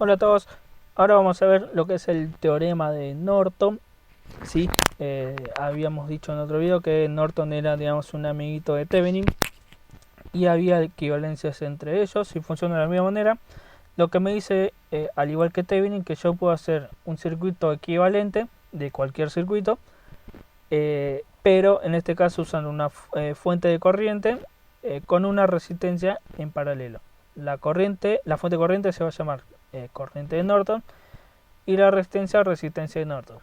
Hola a todos, ahora vamos a ver lo que es el teorema de Norton. Sí, habíamos dicho en otro video que Norton era, digamos, un amiguito de Thevenin y había equivalencias entre ellos y funciona de la misma manera. Lo que me dice, al igual que Thevenin, que yo puedo hacer un circuito equivalente de cualquier circuito, pero en este caso usando una fuente de corriente con una resistencia en paralelo. La fuente de corriente se va a llamar corriente de Norton y la resistencia de Norton.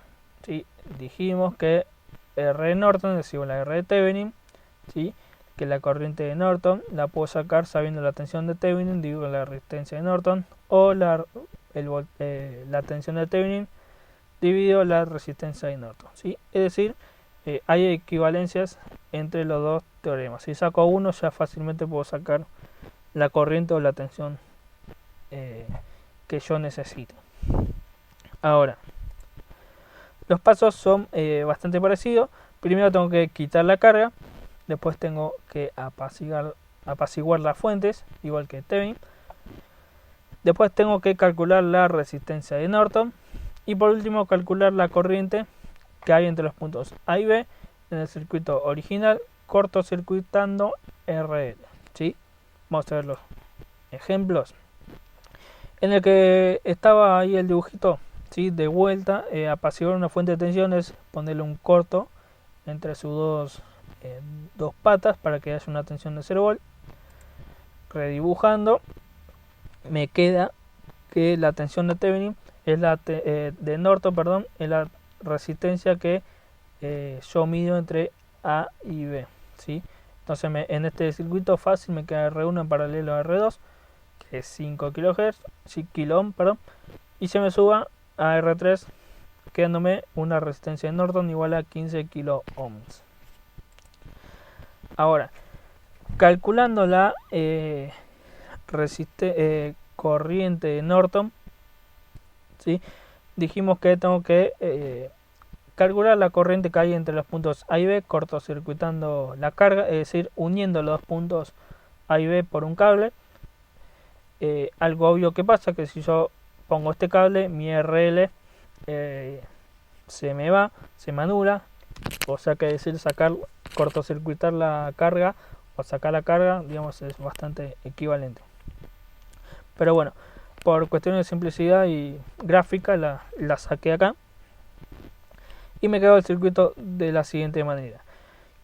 ¿Sí? Dijimos que R de Norton es igual a R de Thevenin, ¿sí? Que la corriente de Norton la puedo sacar sabiendo la tensión de Thevenin dividido la resistencia de Norton, o la tensión de Thevenin dividido la resistencia de Norton. ¿Sí? Es decir, hay equivalencias entre los dos teoremas. Si saco uno, ya fácilmente puedo sacar la corriente o la tensión que yo necesito. Ahora, los pasos son bastante parecidos. Primero tengo que quitar la carga, después tengo que apaciguar las fuentes, igual que Thevenin. Después tengo que calcular la resistencia de Norton. Y por último calcular la corriente que hay entre los puntos A y B en el circuito original, cortocircuitando RL. ¿Sí? Vamos a ver los ejemplos. En el que estaba ahí el dibujito, ¿sí? De vuelta, apaciguar una fuente de tensión es ponerle un corto entre sus dos patas para que haya una tensión de 0 volt. Redibujando, me queda que la tensión de Thevenin es de Norton, perdón, es la resistencia que yo mido entre A y B, ¿sí? Entonces en este circuito fácil me queda R1 en paralelo a R2, que es 5 kHz, 5 kilo perdón, y se me suba a R3 quedándome una resistencia de Norton igual a 15 kilo ohms. Ahora, calculando la corriente de Norton, ¿sí? Dijimos que tengo que calcular la corriente que hay entre los puntos A y B, cortocircuitando la carga, es decir, uniendo los dos puntos A y B por un cable. Algo obvio que pasa que si yo pongo este cable, mi RL se me anula, o sea que decir cortocircuitar la carga o sacar la carga, digamos, es bastante equivalente. Pero bueno, por cuestiones de simplicidad y gráfica la saqué acá y me quedó el circuito de la siguiente manera.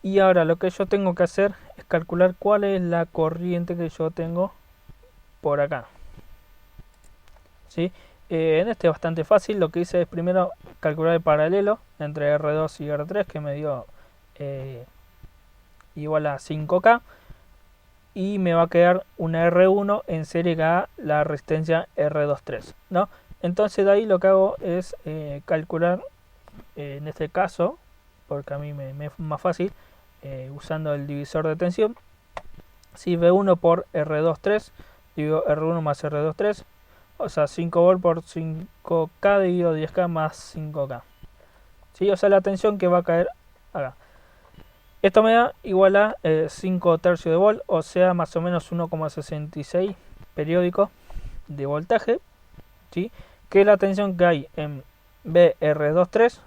Y ahora lo que yo tengo que hacer es calcular cuál es la corriente que yo tengo por acá, ¿sí? En este es bastante fácil. Lo que hice es primero calcular el paralelo entre R2 y R3, que me dio igual a 5K, y me va a quedar una R1 en serie que haga la resistencia R23, ¿no? Entonces de ahí lo que hago es calcular, en este caso, porque a mí me es más fácil, usando el divisor de tensión, si V1 por R23 divido R1 más R23, o sea 5 volt por 5K dividido 10K más 5K, ¿sí? O sea la tensión que va a caer acá. Esto me da igual a 5 tercios de volt, o sea más o menos 1,66 periódico de voltaje, ¿sí? Que es la tensión que hay en BR23,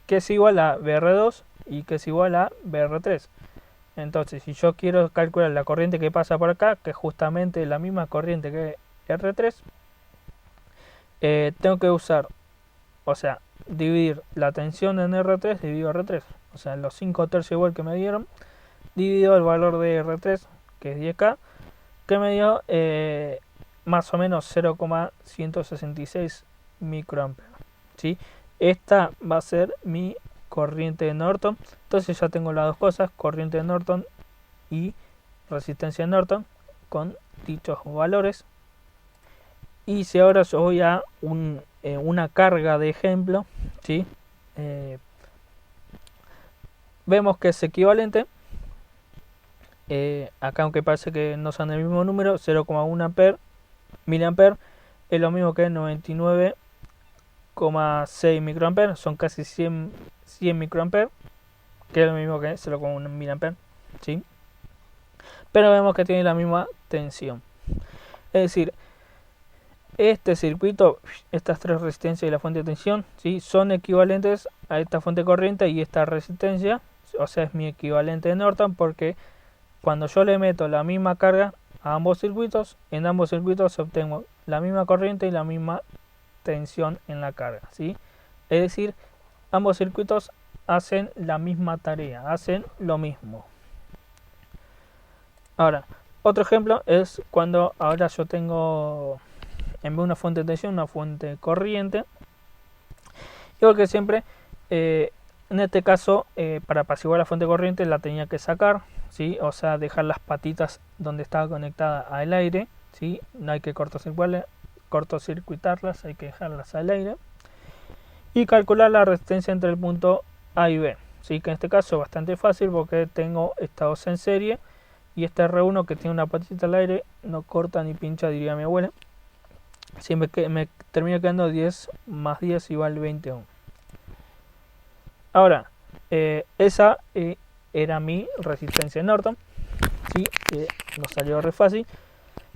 que es igual a BR2 y que es igual a BR3. Entonces, si yo quiero calcular la corriente que pasa por acá, que es justamente la misma corriente que R3, tengo que usar, o sea, dividir la tensión en R3 dividido R3. O sea, los 5 tercios de volt que me dieron, dividido el valor de R3, que es 10K, que me dio más o menos 0,166 microamperes, ¿sí? Esta va a ser mi corriente de Norton. Entonces ya tengo las dos cosas, corriente de Norton y resistencia de Norton, con dichos valores. Y si ahora yo voy a una carga de ejemplo, ¿sí? Vemos que es equivalente. Acá, aunque parece que no son el mismo número, 0,1 miliamper es lo mismo que 99,6 microamperes, son casi 100 microamperes, que es lo mismo que 0,1 miliamper, ¿sí? Pero vemos que tiene la misma tensión. Es decir, este circuito, estas tres resistencias y la fuente de tensión, ¿sí? Son equivalentes a esta fuente de corriente y esta resistencia, o sea, es mi equivalente de Norton, porque cuando yo le meto la misma carga a ambos circuitos, en ambos circuitos obtengo la misma corriente y la misma tensión en la carga, ¿sí? Es decir, ambos circuitos hacen la misma tarea, hacen lo mismo. Ahora, otro ejemplo es cuando ahora yo tengo en vez de una fuente de tensión, una fuente de corriente. Igual que siempre, en este caso, para apaciguar la fuente de corriente la tenía que sacar, ¿sí? O sea, dejar las patitas donde estaba conectada al aire, ¿sí? No hay que cortocircuitarlas, hay que dejarlas al aire. Y calcular la resistencia entre el punto A y B, ¿sí? Que en este caso es bastante fácil porque tengo estados en serie y este R1 que tiene una patita al aire no corta ni pincha, diría mi abuela. Siempre que me termina quedando 10 más 10 igual 20 ohm. Ahora, esa era mi resistencia Norton, ¿sí? Nos salió re fácil.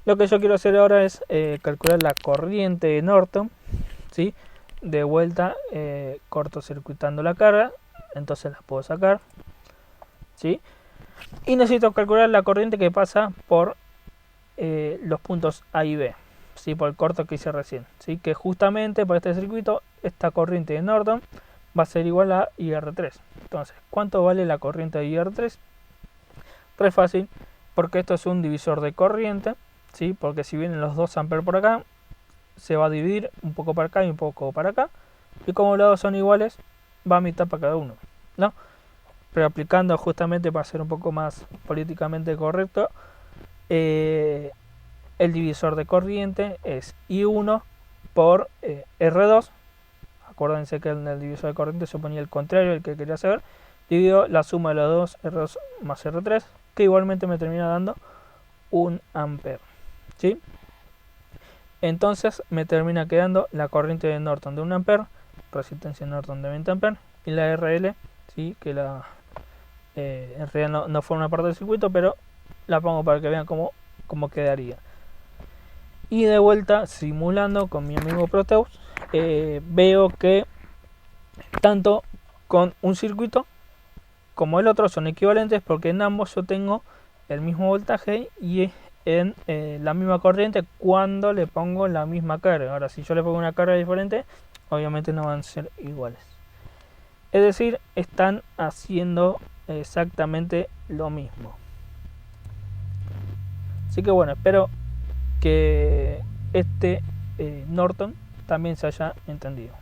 Lo que yo quiero hacer ahora es calcular la corriente de Norton, ¿sí? De vuelta cortocircuitando la carga, entonces la puedo sacar, ¿sí? Y necesito calcular la corriente que pasa por los puntos A y B, ¿sí? Por el corto que hice recién, ¿sí? Que justamente por este circuito esta corriente de Norton va a ser igual a IR3. Entonces, ¿cuánto vale la corriente de IR3? Re fácil, porque esto es un divisor de corriente, ¿sí? Porque si vienen los 2 amperes por acá, se va a dividir un poco para acá y un poco para acá, y como los dos son iguales, va a mitad para cada uno, ¿no? Pero aplicando justamente para ser un poco más políticamente correcto, el divisor de corriente es I1 por R2. Acuérdense que en el divisor de corriente se ponía el contrario, el que quería saber, dividido la suma de los dos, R2 más R3, que igualmente me termina dando 1 ampere, ¿sí? Entonces me termina quedando la corriente de Norton de 1 ampere, resistencia de Norton de 20 ampere, y la RL, ¿sí? Que en realidad no forma parte del circuito, pero la pongo para que vean cómo quedaría. Y de vuelta, simulando con mi amigo Proteus, veo que tanto con un circuito como el otro son equivalentes porque en ambos yo tengo el mismo voltaje y en la misma corriente cuando le pongo la misma carga. Ahora, si yo le pongo una carga diferente, obviamente no van a ser iguales. Es decir, están haciendo exactamente lo mismo. Así que bueno, espero que este Norton también se haya entendido.